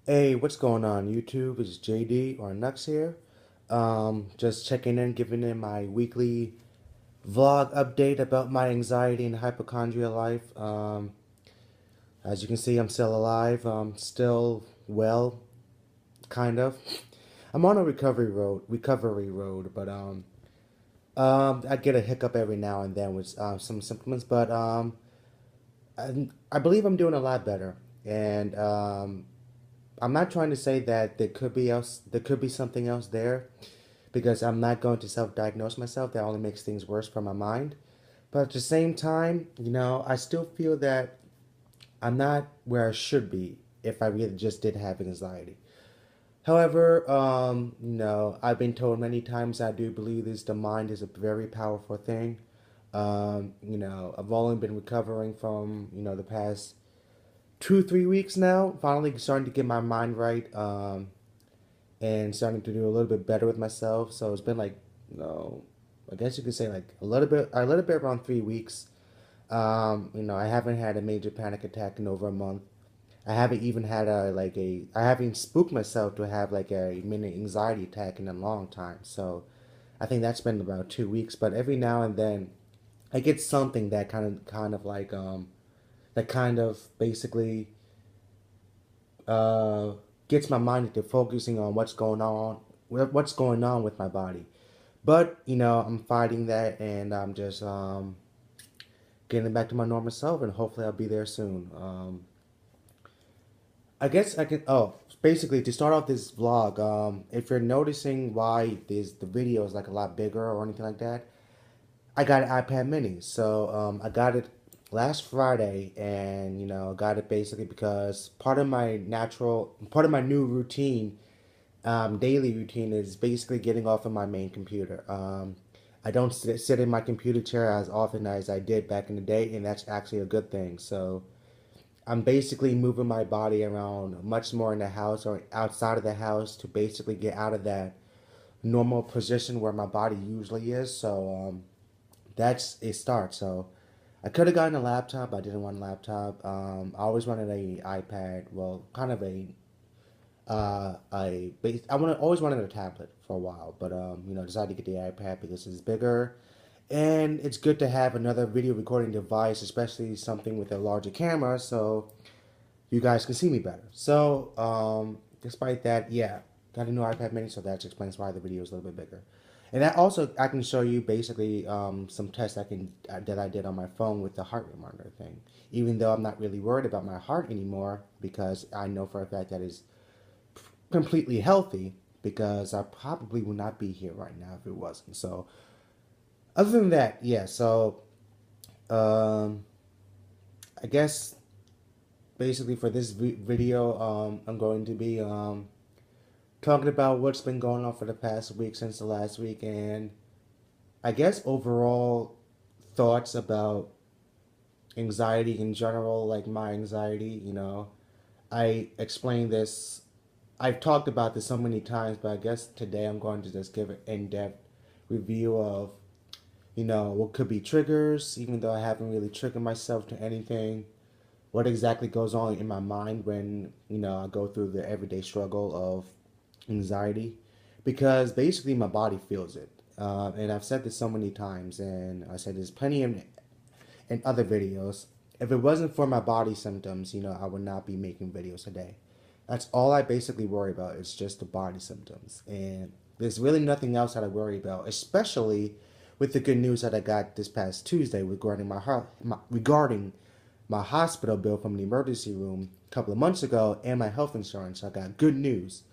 Hey, what's going on YouTube? It's JD or Nux here. Just checking in, giving in my weekly vlog update about my anxiety and hypochondria life. As you can see, I'm still alive. Still well, kind of. I'm on a recovery road, but I get a hiccup every now and then with some symptoms, but I believe I'm doing a lot better, and I'm not trying to say that there could be something else there because I'm not going to self-diagnose myself. That only makes things worse for my mind. But at the same time, I still feel that I'm not where I should be if I really just did have anxiety. However, I've been told many times I do believe this the mind is a very powerful thing. I've only been recovering from, the past 2, 3 weeks now, finally starting to get my mind right, and starting to do a little bit better with myself. So it's been like, I guess you could say like a little bit around 3 weeks. I haven't had a major panic attack in over a month. I haven't even had I haven't spooked myself to have like a mini anxiety attack in a long time. So I think that's been about 2 weeks. But every now and then, I get something that that kind of basically uh, gets my mind into focusing on what's going on with my body. But I'm fighting that, and I'm just getting back to my normal self, and hopefully I'll be there soon. I guess I can. Oh, basically to start off this vlog, if you're noticing why the video is like a lot bigger or anything like that, I got an iPad Mini. So I got it last Friday, and got it basically because part of my new routine, daily routine, is basically getting off of my main computer. I don't sit in my computer chair as often as I did back in the day, and that's actually a good thing. So I'm basically moving my body around much more in the house or outside of the house to basically get out of that normal position where my body usually is. So that's a start. So I could have gotten a laptop. I didn't want a laptop. I always wanted a iPad. Well, kind of always wanted a tablet for a while, but decided to get the iPad because it's bigger, and it's good to have another video recording device, especially something with a larger camera, so you guys can see me better. So, despite that, yeah, got a new iPad Mini, so that explains why the video is a little bit bigger. And that also, I can show you basically some tests that I did on my phone with the heart rate monitor thing. Even though I'm not really worried about my heart anymore, because I know for a fact that it's completely healthy, because I probably would not be here right now if it wasn't. So, other than that, yeah. So, um, I guess basically for this video, I'm going to be talking about what's been going on for the past week since the last week, and I guess overall thoughts about anxiety in general, like my anxiety. I explained this. I've talked about this so many times, but I guess today I'm going to just give an in-depth review of, what could be triggers, even though I haven't really triggered myself to anything. What exactly goes on in my mind when, I go through the everyday struggle of anxiety. Because basically my body feels it. And I've said this so many times, and I said this plenty in other videos. If it wasn't for my body symptoms, I would not be making videos today. That's all I basically worry about. It's just the body symptoms. And there's really nothing else that I worry about, especially with the good news that I got this past Tuesday regarding regarding my hospital bill from the emergency room a couple of months ago and my health insurance. I got good news.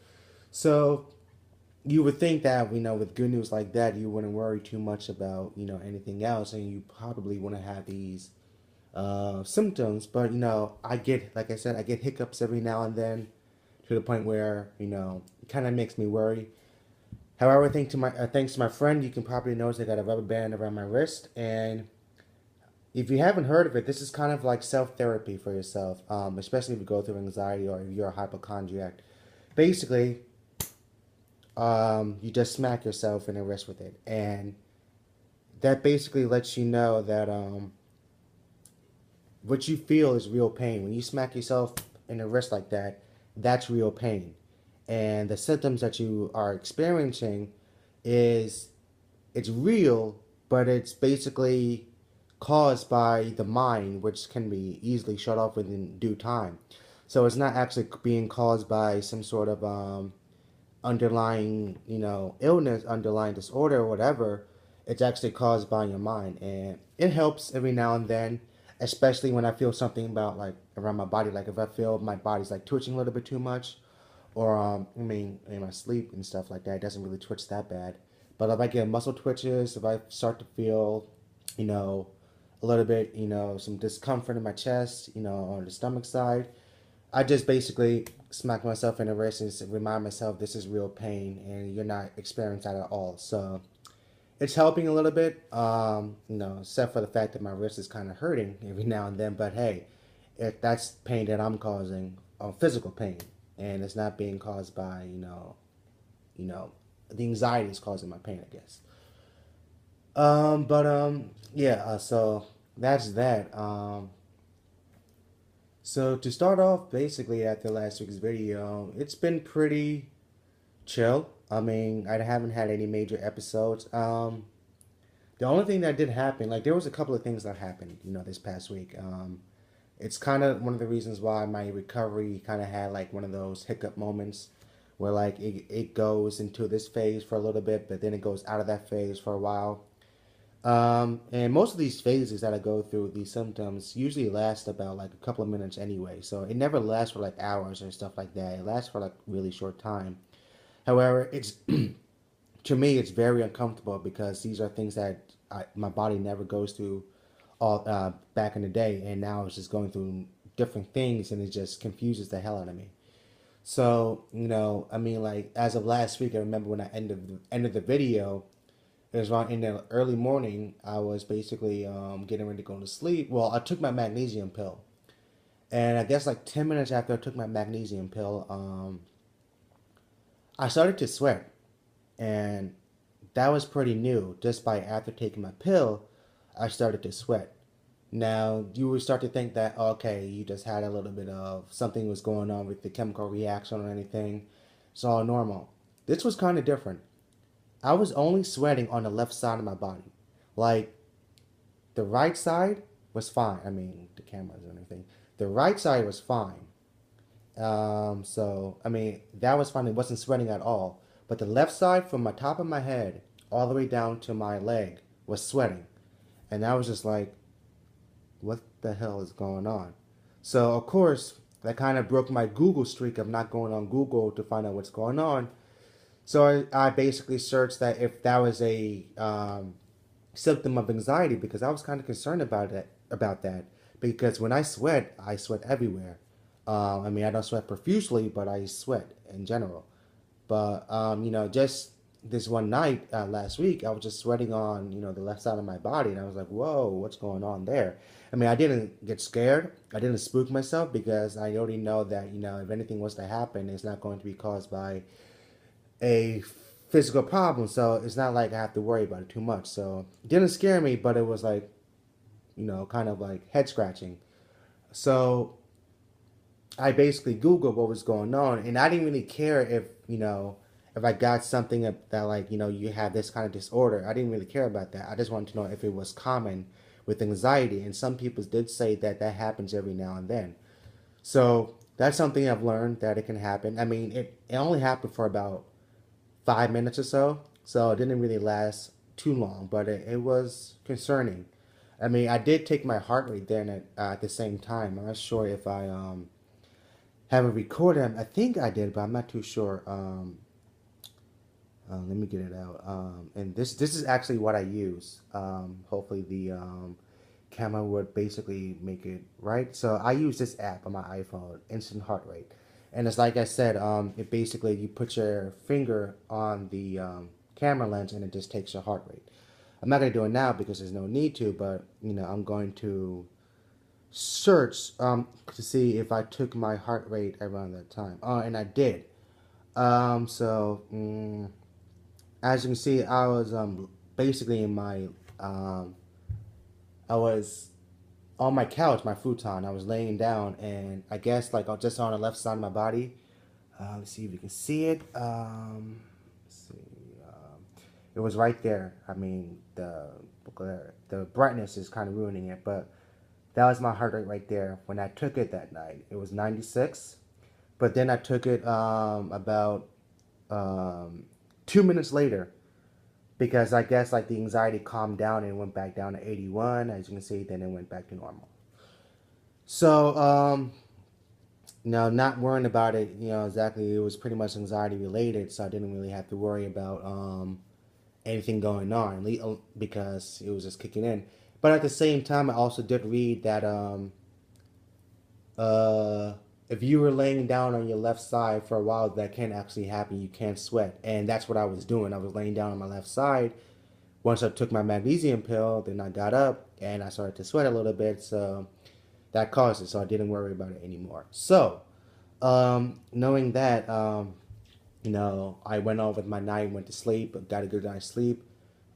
So you would think that, with good news like that, you wouldn't worry too much about, anything else, and you probably wouldn't have these symptoms. But, like I said, I get hiccups every now and then to the point where, it kind of makes me worry. However, thanks to my friend, you can probably notice I got a rubber band around my wrist, and if you haven't heard of it, this is kind of like self therapy for yourself, especially if you go through anxiety or if you're a hypochondriac. Basically, you just smack yourself in the wrist with it, and that basically lets you know that what you feel is real pain. When you smack yourself in the wrist like that, that's real pain. And the symptoms that you are experiencing is it's real, but it's basically caused by the mind, which can be easily shut off within due time. So it's not actually being caused by some sort of underlying, illness, underlying disorder, or whatever. It's actually caused by your mind, and it helps every now and then, especially when I feel something about like around my body, like if I feel my body's like twitching a little bit too much, or in my sleep and stuff like that, it doesn't really twitch that bad. But if I get muscle twitches, if I start to feel, you know, a little bit, some discomfort in my chest, on the stomach side, I just basically smack myself in the wrist and remind myself this is real pain and you're not experiencing that at all. So it's helping a little bit, except for the fact that my wrist is kind of hurting every now and then. But hey, if that's pain that I'm causing, physical pain, and it's not being caused by, you know, the anxiety is causing my pain, I guess. Yeah. So that's that. So to start off, basically after last week's video, it's been pretty chill. I mean, I haven't had any major episodes. The only thing that did happen, like there was a couple of things that happened, this past week. It's kind of one of the reasons why my recovery kind of had like one of those hiccup moments where like it goes into this phase for a little bit, but then it goes out of that phase for a while. And most of these phases that I go through, these symptoms usually last about like a couple of minutes anyway. So it never lasts for like hours or stuff like that. It lasts for like really short time. However, it's to me it's very uncomfortable because these are things that my body never goes through all back in the day, and now it's just going through different things, and it just confuses the hell out of me. So I mean, like as of last week, I remember when I ended the video. It was around in the early morning. I was basically getting ready to go to sleep. Well, I took my magnesium pill, and I guess like 10 minutes after I took my magnesium pill, I started to sweat, and that was pretty new. Just by after taking my pill, I started to sweat. Now you would start to think that okay, you just had a little bit of something was going on with the chemical reaction or anything. It's all normal. This was kind of different. I was only sweating on the left side of my body. Like the right side was fine. I mean, the cameras and everything. The right side was fine. So I mean, that was fine. It wasn't sweating at all. But the left side, from my top of my head all the way down to my leg, was sweating, and I was just like, "What the hell is going on?" So of course, that kind of broke my Google streak of not going on Google to find out what's going on. So I basically searched that if that was a symptom of anxiety because I was kind of concerned about that because when I sweat everywhere. I mean, I don't sweat profusely, but I sweat in general. But just this one night last week, I was just sweating on the left side of my body, and I was like, "Whoa, what's going on there?" I mean, I didn't get scared. I didn't spook myself because I already know that if anything was to happen, it's not going to be caused by a physical problem. So it's not like I have to worry about it too much. So it didn't scare me, but it was like kind of like head scratching. So I basically Googled what was going on, and I didn't really care if I got something that like you have this kind of disorder. I didn't really care about that. I just wanted to know if it was common with anxiety, and some people did say that that happens every now and then. So that's something I've learned that it can happen. I mean, it only happened for about 5 minutes or so, so it didn't really last too long, but it was concerning. I mean, I did take my heart rate then at the same time. I'm not sure if I have a recording. I think I did, but I'm not too sure. Let me get it out. And this is actually what I use. Hopefully the camera would basically make it right. So I use this app on my iPhone, Instant Heart Rate, and it's like I said. It basically you put your finger on the camera lens and it just takes your heart rate. I'm not gonna do it now because there's no need to, but I'm going to search to see if I took my heart rate around that time. And I did. So as you can see, I was basically in my I was on my couch, my futon. I was laying down, and I guess like just on the left side of my body, Let's see if you can see it. Let's see. It was right there. I mean, the brightness is kind of ruining it, but that was my heart rate right there when I took it that night. It was 96, but then I took it about um, 2 minutes later because I guess like the anxiety calmed down and went back down to 81. As you can see, then it went back to normal. So now, not worrying about it, exactly. It was pretty much anxiety related, so I didn't really have to worry about anything going on because it was just kicking in. But at the same time, I also did read that uh, if you were laying down on your left side for a while, that can actually happen. You can't sweat, and that's what I was doing. I was laying down on my left side. Once I took my magnesium pill, then I got up and I started to sweat a little bit, so that caused it. So I didn't worry about it anymore. So knowing that, I went on with my night, went to sleep, got a good night's sleep.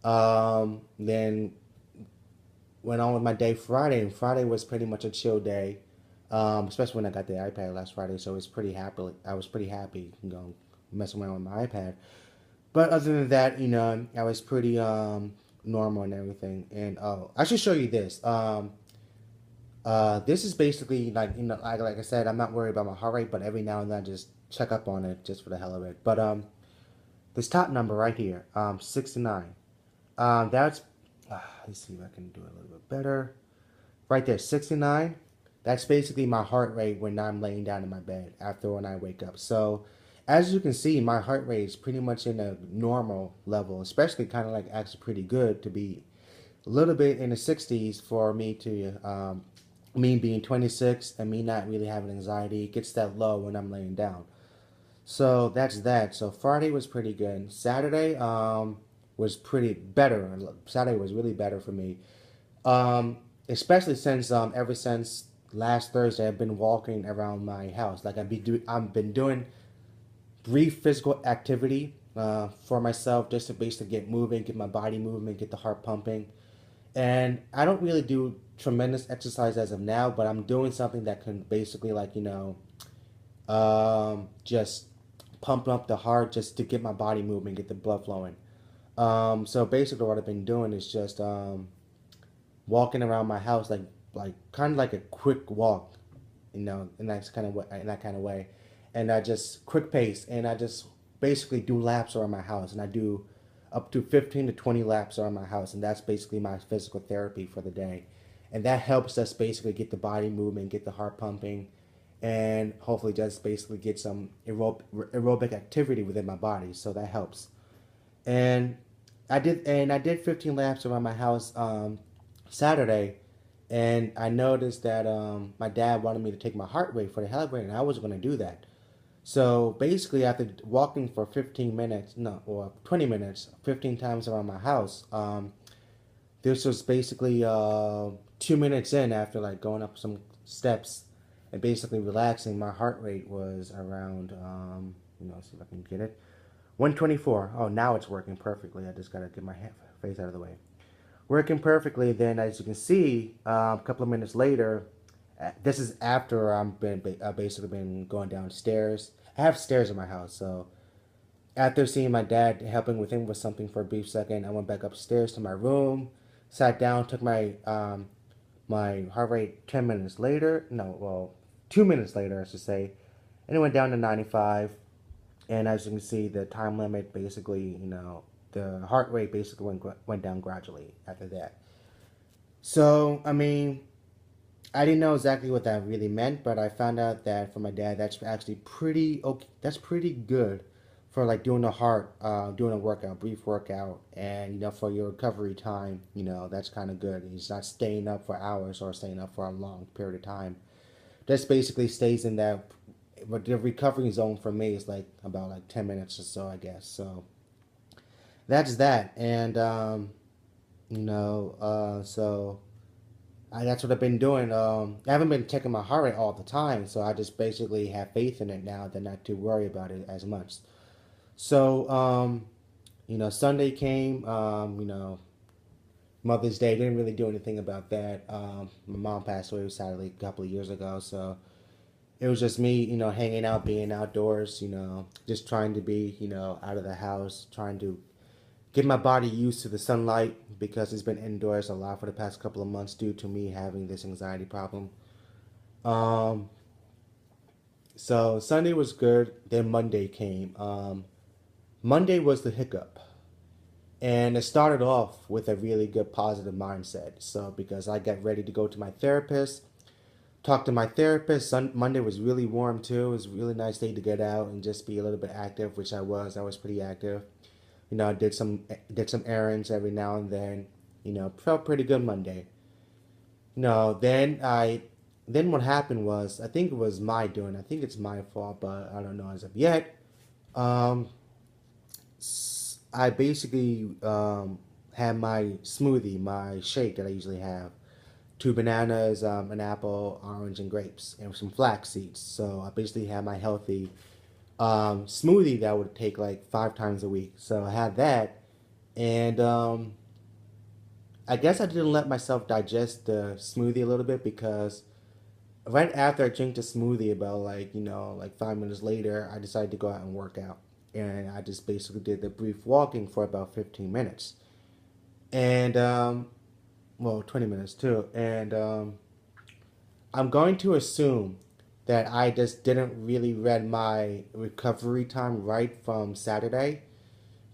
Then went on with my day Friday, and Friday was pretty much a chill day, especially when I got the iPad last Friday. So it was pretty happy. I was pretty happy, messing around with my iPad. But other than that, I was pretty normal and everything. And I should show you this. This is basically like like I said, I'm not worried about my heart rate, but every now and then I just check up on it just for the hell of it. But this top number right here, 69. That's let's see if I can do it a little bit better. Right there, 69. That's basically my heart rate when I'm laying down in my bed after when I wake up. So as you can see, my heart rate is pretty much in a normal level, especially kind of like actually pretty good to be a little bit in the 60s for me to me being 26 and me not really having anxiety. It gets that low when I'm laying down. So that's that. So Friday was pretty good. Saturday was pretty better. Saturday was really better for me. Especially since ever since last Thursday I've been walking around my house. Like I've been doing brief physical activity for myself just to basically get moving, get my body moving, get the heart pumping. And I don't really do tremendous exercise as of now, but I'm doing something that can basically just pump up the heart just to get my body moving, get the blood flowing. So basically what I've been doing is just walking around my house like kind of like a quick walk, in that kind of way. And I just quick pace and I just basically do laps around my house and I do up to 15 to 20 laps around my house, and that's basically my physical therapy for the day. And that helps us basically get the body moving, get the heart pumping, and hopefully just basically get some aerobic activity within my body. So that helps. And I did 15 laps around my house Saturday, and I noticed that my dad wanted me to take my heart rate for the hell of it, and I was going to do that. So basically, after walking for 15 minutes, no, or 20 minutes, 15 times around my house, this was basically 2 minutes in after like going up some steps and basically relaxing. My heart rate was around, see if I can get it, 124. Oh, now it's working perfectly. I just gotta get my face out of the way. Working perfectly. Then, as you can see, a couple of minutes later, this is after I've basically been going downstairs. I have stairs in my house, so after seeing my dad helping with him with something for a brief second, I went back upstairs to my room, sat down, took my heart rate 10 minutes later. No, well, 2 minutes later, I should say, and it went down to 95. And as you can see, the time limit basically, the heart rate basically went down gradually after that. So I mean, I didn't know exactly what that really meant, but I found out that for my dad, that's actually pretty okay. That's pretty good for like doing doing a workout, brief workout, and for your recovery time, that's kind of good. He's not staying up for hours or staying up for a long period of time. Just basically stays in that. But the recovery zone for me is like about like 10 minutes or so, I guess. So that's that, and so that's what I've been doing. I haven't been checking my heart rate all the time, so I just basically have faith in it now, that not to worry about it as much. So, Sunday came. Mother's Day, didn't really do anything about that. My mom passed away sadly a couple of years ago, so it was just me, hanging out, being outdoors, just trying to be, out of the house, trying to get my body used to the sunlight because it's been indoors a lot for the past couple of months due to me having this anxiety problem. Um, so Sunday was good. Then Monday came. Monday was the hiccup. And it started off with a really good positive mindset. So, because I got ready to go to my therapist, talk to my therapist. Monday was really warm too. It was a really nice day to get out and just be a little bit active, which I was. I was pretty active. I did some errands every now and then. Felt pretty good Monday. No, then what happened was I think it was my doing. I think it's my fault, but I don't know as of yet. Um, I basically had my smoothie, my shake that I usually have. Two bananas, an apple, orange, and grapes, and some flax seeds. So I basically had my healthy smoothie that I would take like 5 times a week. So I had that, and I guess I didn't let myself digest the smoothie a little bit because right after I drank the smoothie, about like 5 minutes later, I decided to go out and work out, and I just basically did the brief walking for about 15 minutes, and well, 20 minutes too, and I'm going to assume that I just didn't really read my recovery time right from Saturday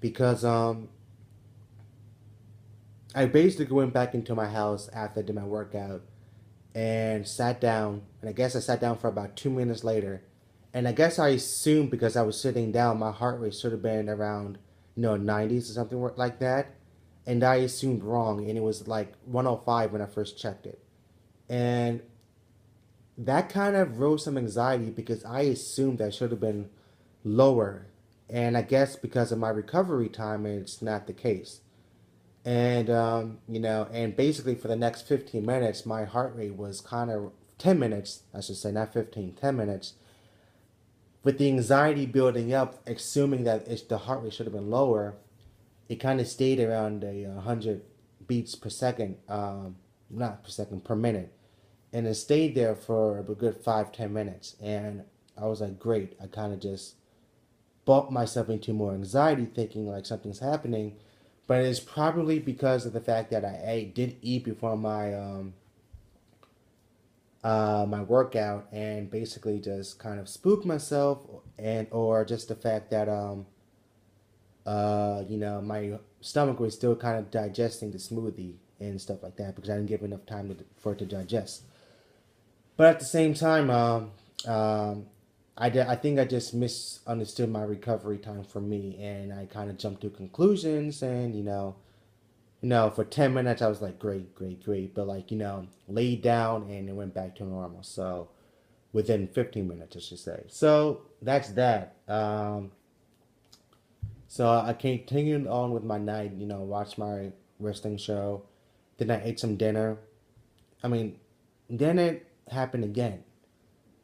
because I basically went back into my house after I did my workout and sat down, and I guess I sat down for about 2 minutes later, and I guess I assumed because I was sitting down, my heart rate should have been around 90s or something like that, and I assumed wrong, and it was like 105 when I first checked it, and that kind of rose some anxiety because I assumed that should have been lower. And I guess because of my recovery time, it's not the case. And, and basically for the next 15 minutes, my heart rate was kind of 10 minutes, I should say, not 15, 10 minutes. With the anxiety building up, assuming that the heart rate should have been lower, it kind of stayed around 100 beats per second, not per second, per minute, and it stayed there for a good 5-10 minutes. And I was like, great. I kind of just bumped myself into more anxiety, thinking like something's happening. But it's probably because of the fact that I did eat before my workout and basically just kind of spooked myself, and or just the fact that my stomach was still kind of digesting the smoothie and stuff like that because I didn't give enough time for it to digest. But at the same time, I think I just misunderstood my recovery time for me, and I kind of jumped to conclusions, and for 10 minutes I was like, great, great, great, but like laid down and it went back to normal. So within 15 minutes, I should say. So that's that. So I continued on with my night. Watched my wrestling show. Then I ate some dinner. I mean, then it happened again.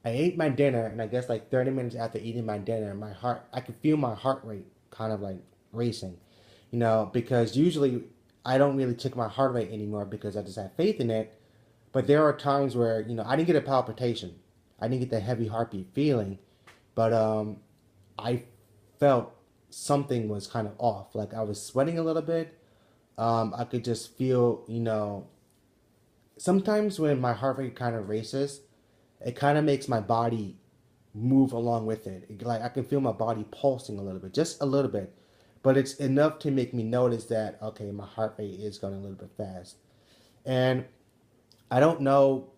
I ate my dinner, and I guess like 30 minutes after eating my dinner, I could feel my heart rate kind of like racing, because usually I don't really check my heart rate anymore because I just have faith in it. But there are times where, I didn't get a palpitation. I didn't get the heavy heartbeat feeling, but I felt something was kind of off. Like I was sweating a little bit. I could just feel, sometimes when my heart rate kind of races, it kind of makes my body move along with it. Like I can feel my body pulsing a little bit, just a little bit, but it's enough to make me notice that okay, my heart rate is going a little bit fast. And I don't know.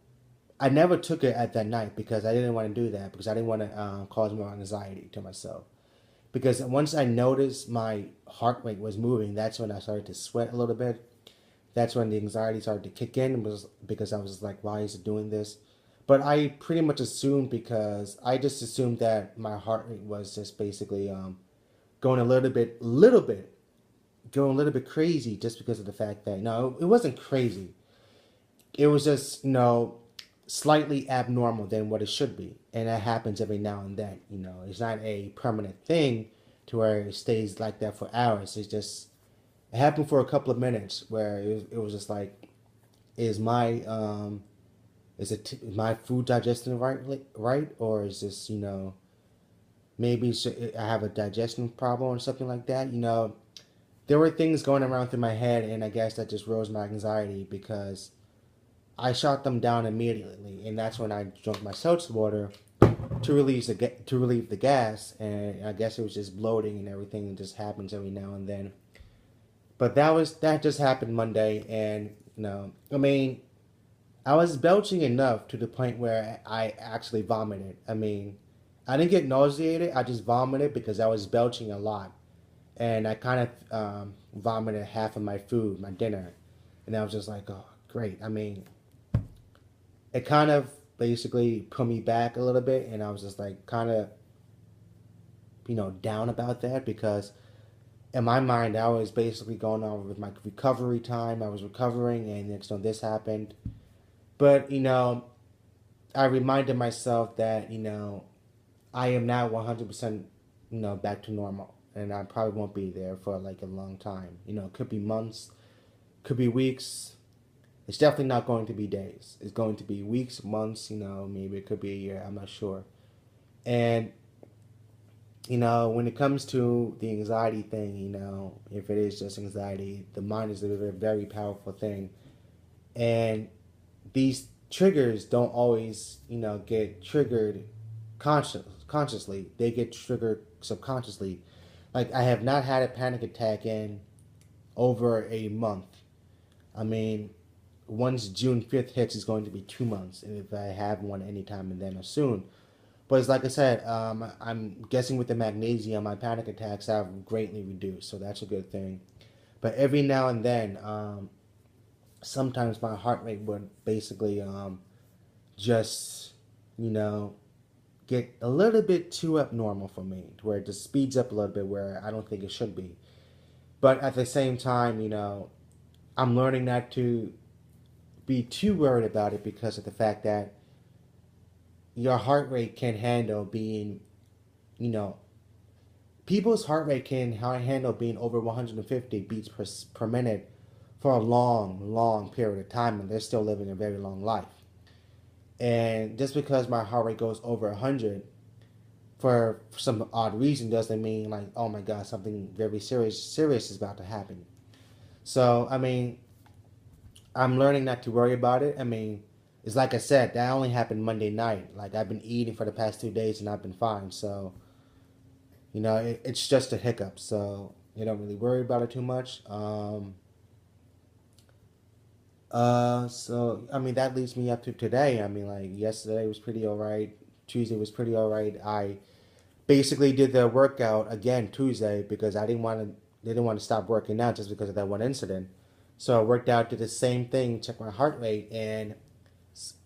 I never took it at that night because I didn't want to do that because I didn't want to cause more anxiety to myself. Because once I noticed my heart rate was moving, that's when I started to sweat a little bit. That's when the anxiety started to kick in. Was because I was just like, why is it doing this? But I pretty much assumed because I just assumed that my heart rate was just basically going a going a little bit crazy just because of the fact that no, it wasn't crazy. It was just slightly abnormal than what it should be, and that happens every now and then. It's not a permanent thing to where it stays like that for hours. It happened for a couple of minutes where it was just like, is my is my food digesting right, or is this, maybe I have a digestion problem or something like that? There were things going around through my head, and I guess that just rose my anxiety because I shot them down immediately, and that's when I drank my seltzer water to relieve the gas, and I guess it was just bloating and everything. It just happens every now and then. But that just happened Monday, and I mean, I was belching enough to the point where I actually vomited. I mean, I didn't get nauseated. I just vomited because I was belching a lot, and I kind of vomited half of my food, my dinner, and I was just like, oh, great. I mean, it kind of basically put me back a little bit, and I was just like kind of down about that because in my mind I was basically going on with my recovery time. I was recovering, and next this happened. But I reminded myself that I am now 100% back to normal, and I probably won't be there for like a long time. It could be months, could be weeks. It's definitely not going to be days. It's going to be weeks, months. Maybe it could be a year. I'm not sure. And when it comes to the anxiety thing, if it is just anxiety, the mind is a very, very powerful thing, and these triggers don't always, get triggered consciously. They get triggered subconsciously. Like, I have not had a panic attack in over a month. I mean, once June 5th hits, it's going to be 2 months, and if I have one anytime and then or soon. But it's like I said, I'm guessing with the magnesium, my panic attacks have greatly reduced, so that's a good thing. But every now and then, sometimes my heart rate would basically just, you know, get a little bit too abnormal for me, to where it just speeds up a little bit where I don't think it should be. But at the same time, I'm learning not to be too worried about it because of the fact that your heart rate can handle being, you know, people's heart rate can handle being over 150 beats per minute for a long, long period of time, and they're still living a very long life. And just because my heart rate goes over 100 for some odd reason doesn't mean like, oh my God, something very serious is about to happen. So, I mean, I'm learning not to worry about it. I mean, it's like I said, that only happened Monday night. Like, I've been eating for the past 2 days and I've been fine. So, it's just a hiccup. So, you don't really worry about it too much. So I mean that leads me up to today. I mean, like, yesterday was pretty alright. Tuesday was pretty alright. I basically did the workout again Tuesday because I didn't want to stop working out just because of that one incident. So I worked out, did the same thing, checked my heart rate, and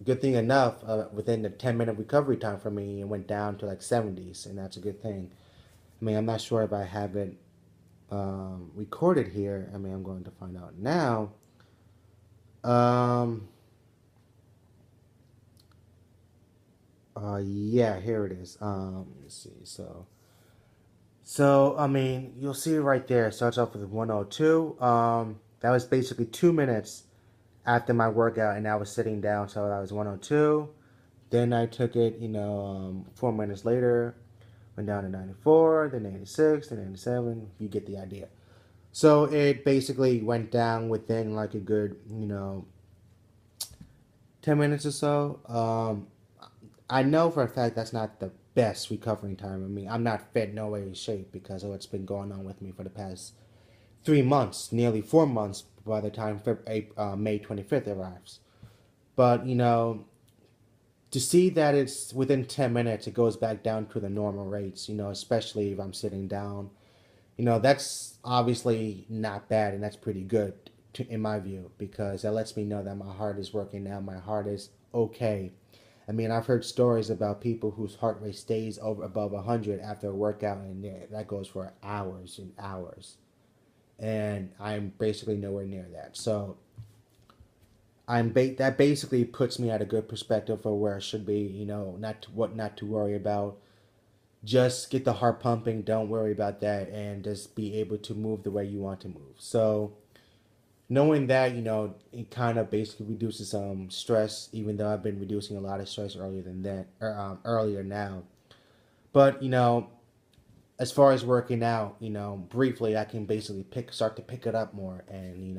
good thing enough, within the 10-minute recovery time for me, it went down to like 70s, and that's a good thing. I mean, I'm not sure if I have it recorded here. I mean, I'm going to find out now. Um, yeah, here it is. Let's see. So I mean, you'll see it right there. It starts off with 102. That was basically 2 minutes after my workout, and I was sitting down, so that was 102. Then I took it, 4 minutes later, went down to 94, then 86, then 87. You get the idea. So it basically went down within like a good, 10 minutes or so. I know for a fact that's not the best recovering time. I mean, I'm not fit, no way in shape because of what's been going on with me for the past 3 months, nearly 4 months by the time May 25th arrives. But, to see that it's within 10 minutes, it goes back down to the normal rates, especially if I'm sitting down. That's obviously not bad, and that's pretty good in my view, because that lets me know that my heart is working now. My heart is okay. I mean, I've heard stories about people whose heart rate stays above 100 after a workout, and that goes for hours and hours. And I'm basically nowhere near that. So that basically puts me at a good perspective for where I should be. Not to worry about. Just get the heart pumping. Don't worry about that, and just be able to move the way you want to move. So knowing that, it kind of basically reduces some stress, even though I've been reducing a lot of stress earlier than that, or earlier now. But as far as working out, briefly, I can basically start to pick it up more, and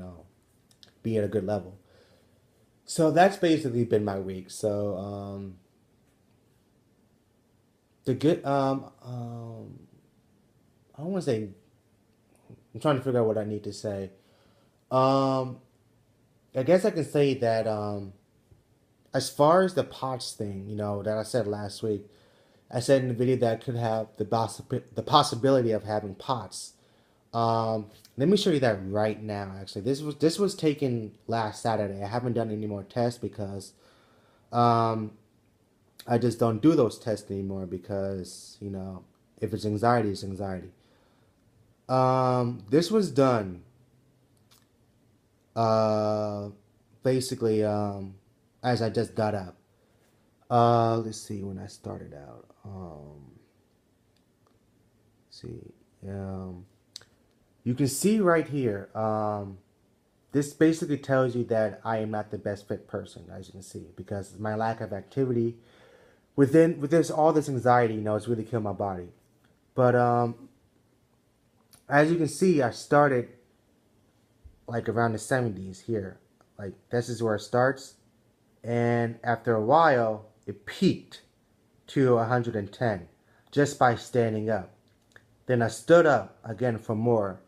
be at a good level. So that's basically been my week. So the good I don't want to say. I'm trying to figure out what I need to say. Um, I guess I can say that as far as the POTS thing, that I said last week, I said in the video that I could have the possibility of having POTS. Let me show you that right now. Actually, this was taken last Saturday. I haven't done any more tests because um, I just don't do those tests anymore because if it's anxiety, it's anxiety. This was done uh, basically as I just got up. Let's see when I started out. See, um, you can see right here. This basically tells you that I am not the best fit person, as you can see, because my lack of activity with this all this anxiety, it's really killed my body. But as you can see, I started like around the 70s here. Like this is where it starts, and after a while, it peaked to 110 just by standing up. Then I stood up again for more,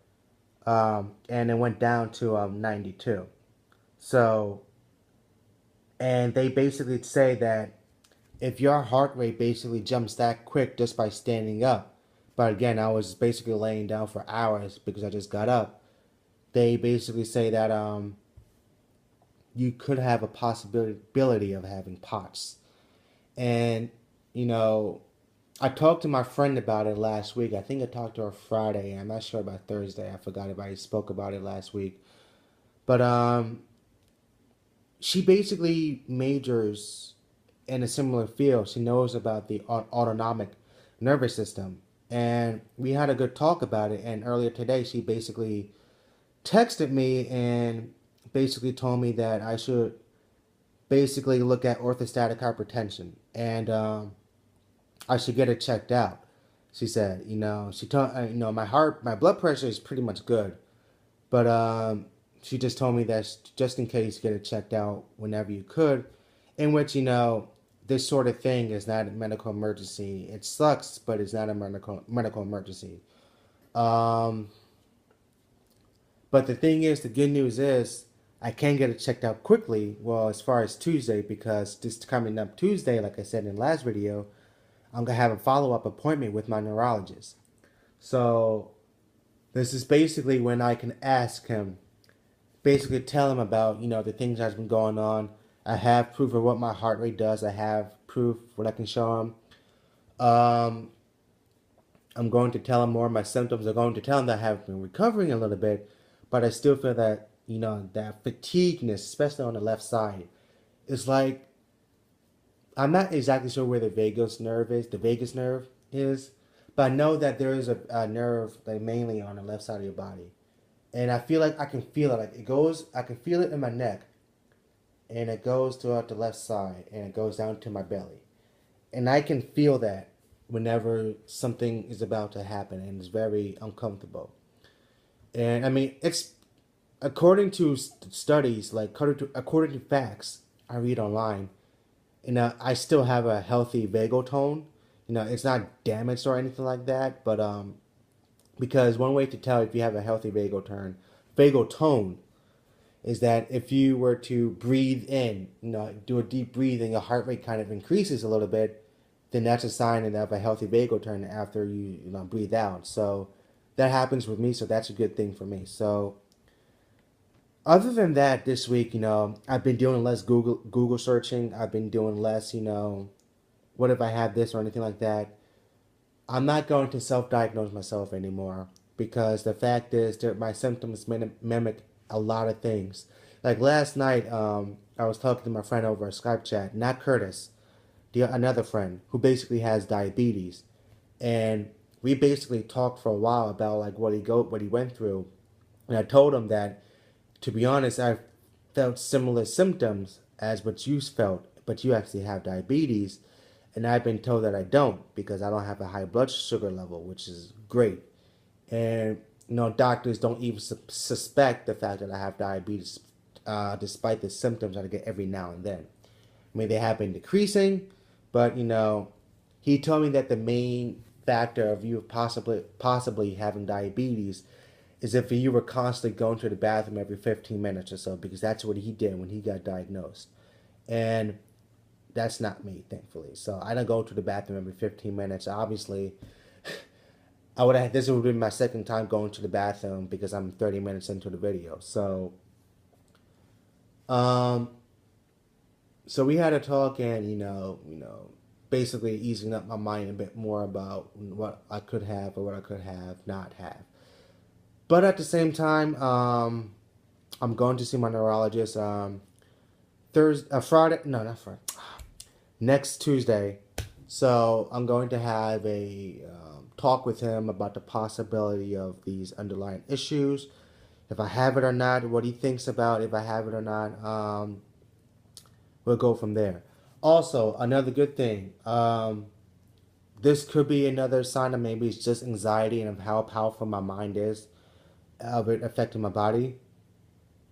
and it went down to 92. So, and they basically say that if your heart rate basically jumps that quick just by standing up, but again, I was basically laying down for hours because I just got up. They basically say that you could have a possibility of having POTS, and you know, I talked to my friend about it last week. I think I talked to her Friday. I'm not sure about Thursday. I forgot if I spoke about it last week. But she basically majors in a similar field. She knows about the autonomic nervous system. And we had a good talk about it. And earlier today, she basically texted me and basically told me that I should basically look at orthostatic hypertension. And I should get it checked out. She said, she told, my blood pressure is pretty much good, but she just told me that just in case, get it checked out whenever you could. In which this sort of thing is not a medical emergency. It sucks, but it's not a medical emergency. Um, but the thing is, the good news is I can get it checked out quickly. Well, as far as Tuesday, because this coming up Tuesday, like I said in the last video, I'm going to have a follow-up appointment with my neurologist. So this is basically when I can ask him, basically tell him about, the things that's been going on. I have proof of what my heart rate does. I have proof what I can show him. Um, I'm going to tell him more of my symptoms. I'm going to tell him that I have been recovering a little bit, but I still feel that, that fatigueness, especially on the left side, is like I'm not exactly sure where the vagus nerve is, but I know that there is a nerve like mainly on the left side of your body. And I feel like I can feel it. Like it goes, I can feel it in my neck, and it goes throughout the left side, and it goes down to my belly. And I can feel that whenever something is about to happen, and it's very uncomfortable. And I mean, it's according to studies, like according to facts I read online, I still have a healthy vagal tone. It's not damaged or anything like that, but because one way to tell if you have a healthy vagal tone is that if you were to breathe in, do a deep breathing, your heart rate kind of increases a little bit, then that's a sign of a healthy vagal tone after you breathe out. So that happens with me, so that's a good thing for me. So other than that, this week, I've been doing less Google searching. I've been doing less, what if I have this or anything like that. I'm not going to self-diagnose myself anymore because the fact is that my symptoms mimic a lot of things. Like last night, I was talking to my friend over a Skype chat, not Curtis, another friend who basically has diabetes, and we basically talked for a while about like what he went through, and I told him that To be honest, I felt similar symptoms as what you felt, but you actually have diabetes, and I've been told that I don't because I don't have a high blood sugar level, which is great. And doctors don't even suspect the fact that I have diabetes, despite the symptoms that I get every now and then. I mean, they have been decreasing, but he told me that the main factor of you possibly having diabetes is if you were constantly going to the bathroom every 15 minutes or so, because that's what he did when he got diagnosed. And that's not me, thankfully. So I don't go to the bathroom every 15 minutes. Obviously, this would have been my second time going to the bathroom because I'm 30 minutes into the video. Um, so we had a talk, and basically easing up my mind a bit more about what I could have or what I could have not have. But at the same time, I'm going to see my neurologist Friday. No, not Friday. Next Tuesday. So I'm going to have a talk with him about the possibility of these underlying issues, if I have it or not, what he thinks about if I have it or not. We'll go from there. Also, another good thing. This could be another sign of maybe it's just anxiety and of how powerful my mind is, of it affecting my body.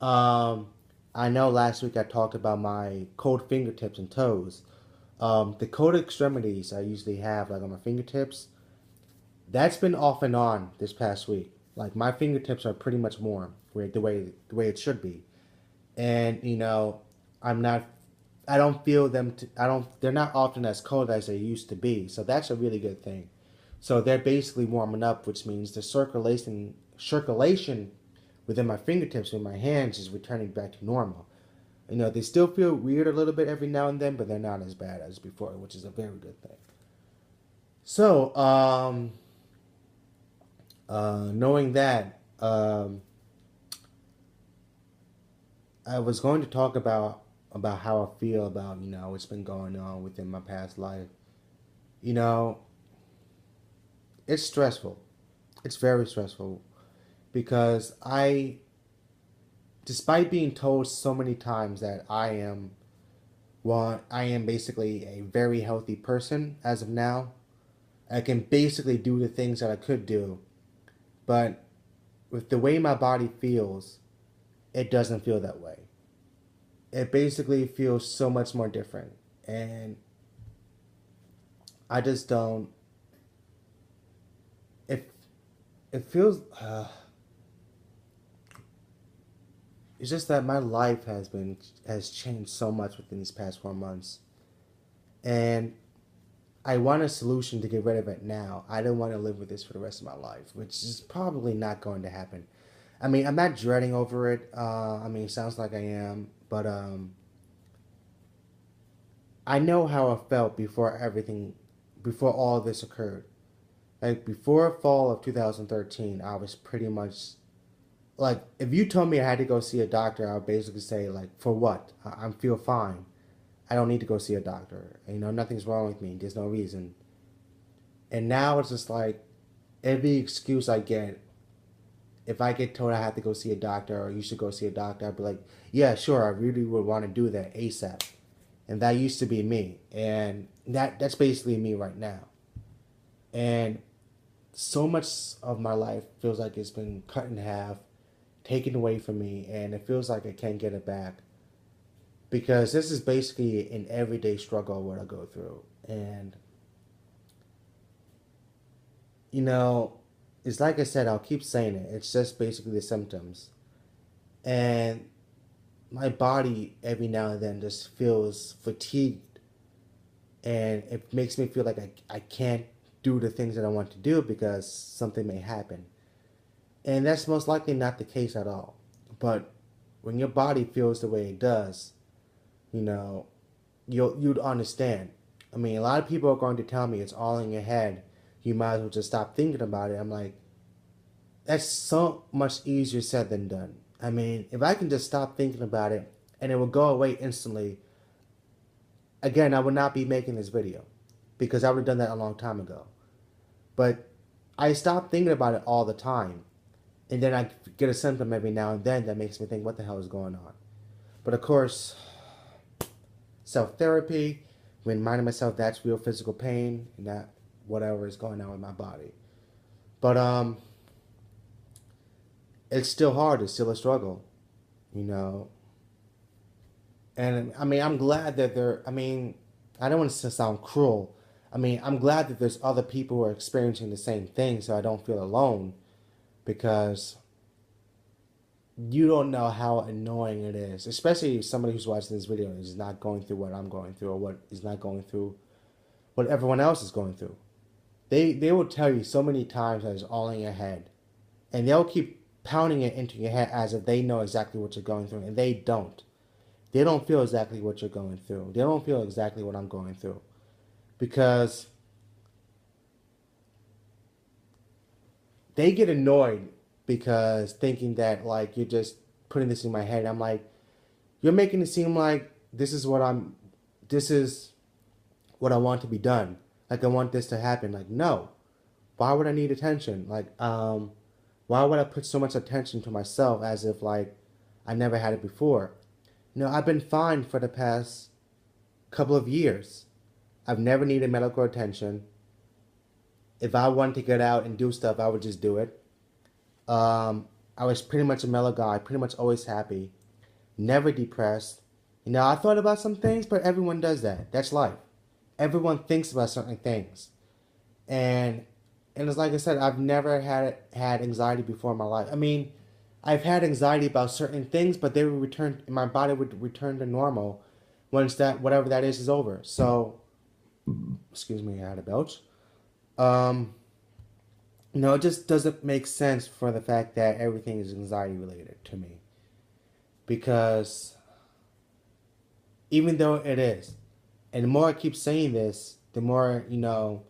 I know last week I talked about my cold fingertips and toes. The cold extremities I usually have, like on my fingertips, that's been off and on this past week. Like my fingertips are pretty much warm, the way it should be, and I'm not. I don't feel them. I don't. They're not often as cold as they used to be. So that's a really good thing. So they're basically warming up, which means the circulation within my fingertips and my hands is returning back to normal. They still feel weird a little bit every now and then, but they're not as bad as before, which is a very good thing. So, knowing that, I was going to talk about how I feel about what's been going on within my past life. You know, it's stressful. It's very stressful because despite being told so many times that I am basically a very healthy person as of now. I can basically do the things that I could do, but with the way my body feels, it doesn't feel that way. It basically feels so much more different, and I just don't. It feels. It's just that my life has changed so much within these past 4 months, and I want a solution to get rid of it now. I don't want to live with this for the rest of my life, which is probably not going to happen. I mean, I'm not dreading over it. I mean, it sounds like I am, but I know how I felt before all this occurred. Like before fall of 2013, I was pretty much like, if you told me I had to go see a doctor, I would basically say like, for what? I feel fine. I don't need to go see a doctor. Nothing's wrong with me. There's no reason. And now it's just like every excuse I get, if I get told I have to go see a doctor or you should go see a doctor, I'd be like, yeah, sure, I really would want to do that ASAP. And that used to be me. And that's basically me right now. And so much of my life feels like it's been cut in half, taken away from me, and it feels like I can't get it back. Because this is basically an everyday struggle what I go through. And, it's like I said, I'll keep saying it. It's just basically the symptoms. And my body every now and then just feels fatigued. And it makes me feel like I can't do the things that I want to do because something may happen. And that's most likely not the case at all. But when your body feels the way it does, you'd understand. I mean, a lot of people are going to tell me it's all in your head. You might as well just stop thinking about it. I'm like, that's so much easier said than done. I mean, if I can just stop thinking about it and it will go away instantly, again, I would not be making this video because I would have done that a long time ago. But I stopped thinking about it all the time. And then I get a symptom every now and then that makes me think, what the hell is going on? But of course, self-therapy, reminding myself that's real physical pain and not whatever is going on with my body. But it's still hard. It's still a struggle, you know. And I mean, I'm glad that I mean, I don't want to sound cruel. I mean, I'm glad that there's other people who are experiencing the same thing so I don't feel alone, because you don't know how annoying it is, especially somebody who's watching this video and is not going through what I'm going through, or what is not going through what everyone else is going through. They will tell you so many times that it's all in your head, and they'll keep pounding it into your head as if they know exactly what you're going through, and they don't. They don't feel exactly what you're going through. They don't feel exactly what I'm going through, because they get annoyed because thinking that like you're just putting this in my head. I'm like, you're making it seem like this is what I want to be done. Like, I want this to happen. Like, no. Why would I need attention? Like, why would I put so much attention to myself as if like I never had it before? No, I've been fine for the past couple of years. I've never needed medical attention. If I wanted to get out and do stuff, I would just do it. I was pretty much a mellow guy, pretty much always happy, never depressed. You know, I thought about some things, but everyone does that. That's life. Everyone thinks about certain things. And it's like I said, I've never had anxiety before in my life. I mean, I've had anxiety about certain things, but they would return, my body would return to normal once that, whatever that is over. So, excuse me, I had a belch. Um, no, it just doesn't make sense for the fact that everything is anxiety related to me. Because even though it is, and the more I keep saying this, the more, you know,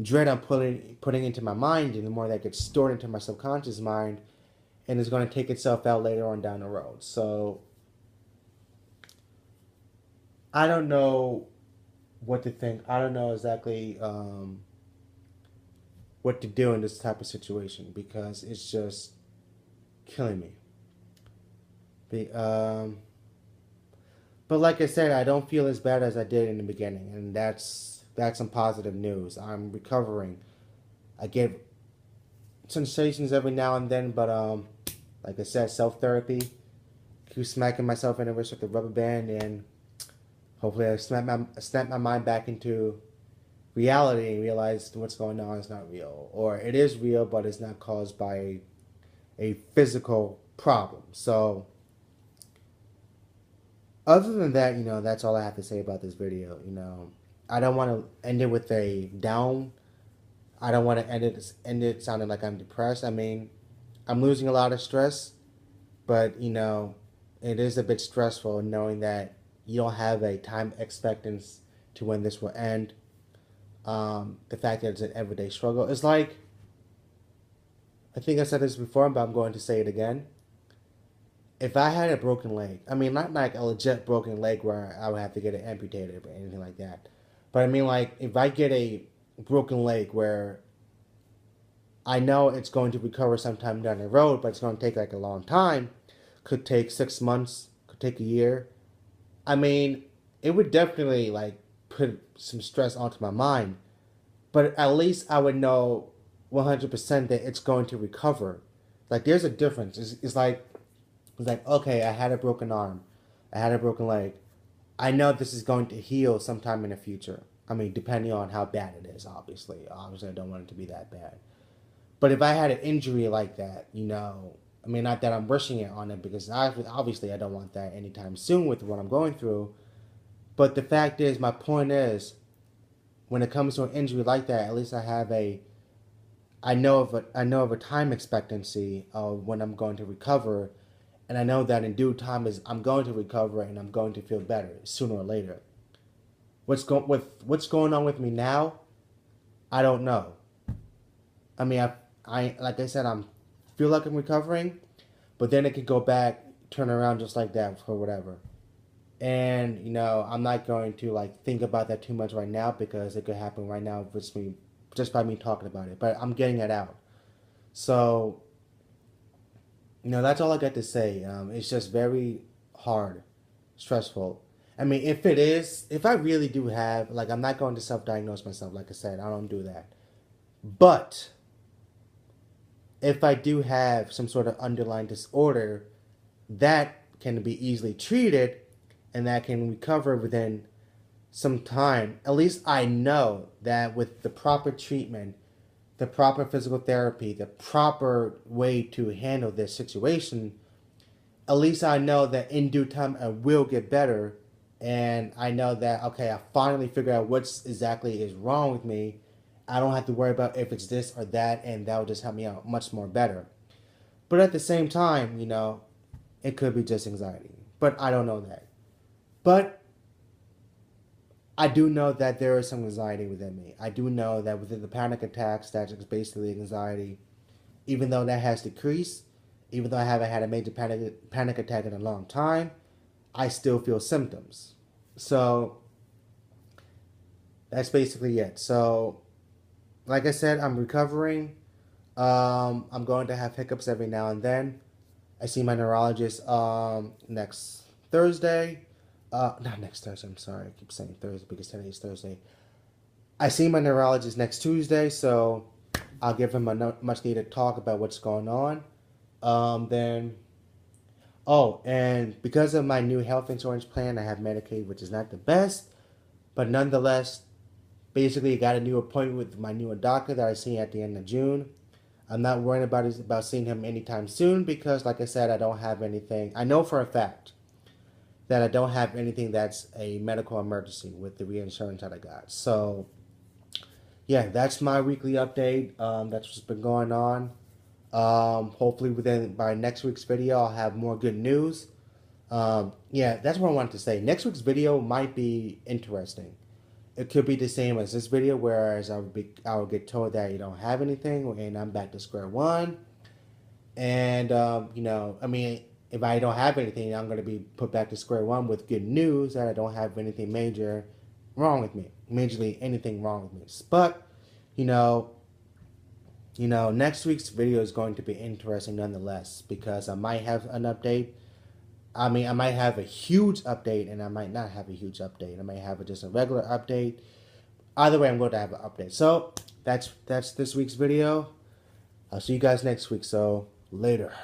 dread I'm putting into my mind, and the more that gets stored into my subconscious mind, and it's going to take itself out later on down the road. So I don't know what to think. I don't know exactly what to do in this type of situation, because it's just killing me. But like I said, I don't feel as bad as I did in the beginning, and that's some positive news. I'm recovering. I get sensations every now and then, but like I said, self therapy. Keep smacking myself in the wrist with a rubber band, and hopefully I snap my mind back into reality and realize what's going on is not real, or it is real, but it's not caused by a physical problem. So other than that, you know, that's all I have to say about this video. You know, I don't want to end it with a down. I don't want to end it sounding like I'm depressed. I mean, I'm losing a lot of stress, but you know, it is a bit stressful knowing that you don't have a time expectancy to when this will end. The fact that it's an everyday struggle. It's like, I think I said this before, but I'm going to say it again. If I had a broken leg, I mean, not like a legit broken leg where I would have to get it amputated or anything like that, but I mean, like, if I get a broken leg where I know it's going to recover sometime down the road, but it's going to take like a long time, could take 6 months, could take a year. I mean, it would definitely like put some stress onto my mind, but at least I would know 100% that it's going to recover. Like, there's a difference. It's like, okay, I had a broken arm, I had a broken leg. I know this is going to heal sometime in the future. I mean, depending on how bad it is, obviously. Obviously, I don't want it to be that bad. But if I had an injury like that, you know, I mean, not that I'm wishing it on it, because obviously I don't want that anytime soon with what I'm going through. But the fact is, my point is, when it comes to an injury like that, at least I know of a time expectancy of when I'm going to recover, and I know that in due time I'm going to recover and I'm going to feel better sooner or later. What's going on with me now? I don't know. I mean, I like I said, I'm feel like I'm recovering, but then it could go back, turn around just like that for whatever. And you know, I'm not going to like think about that too much right now, because it could happen right now just by me talking about it. But I'm getting it out. So That's all I got to say. It's just very hard, stressful. I mean, if I really do have, like, I'm not going to self-diagnose myself. Like I said, I don't do that. But if I do have some sort of underlying disorder, that can be easily treated, and that can recover within some time. At least I know that with the proper treatment, the proper physical therapy, the proper way to handle this situation, at least I know that in due time I will get better. And I know that, okay, I finally figured out what's exactly is wrong with me. I don't have to worry about if it's this or that, and that will just help me out much more better. But at the same time, it could be just anxiety. But I don't know that. But I do know that there is some anxiety within me. I do know that within the panic attacks, that's basically anxiety. Even though that has decreased, even though I haven't had a major panic attack in a long time, I still feel symptoms. So that's basically it. So, like I said, I'm recovering. I'm going to have hiccups every now and then. I see my neurologist next Thursday. Not next Thursday. I'm sorry, I keep saying Thursday because today is Thursday. I see my neurologist next Tuesday, so I'll give him a much needed talk about what's going on. Then, oh, and because of my new health insurance plan, I have Medicaid, which is not the best, but nonetheless, basically, I got a new appointment with my new doctor that I see at the end of June. I'm not worried about seeing him anytime soon because, like I said, I don't have anything. I know for a fact that I don't have anything that's a medical emergency with the reinsurance that I got. So, yeah, that's my weekly update. That's what's been going on. Hopefully, by next week's video, I'll have more good news. Yeah, that's what I wanted to say. Next week's video might be interesting. It could be the same as this video, whereas I will get told that you don't have anything, and I'm back to square one. And I mean, if I don't have anything, I'm going to be put back to square one with good news that I don't have anything major wrong with me, majorly anything wrong with me. But you know, next week's video is going to be interesting nonetheless because I might have an update. I mean, I might have a huge update and I might not have a huge update. I might have just a regular update. Either way, I'm going to have an update. So that's this week's video. I'll see you guys next week. So later.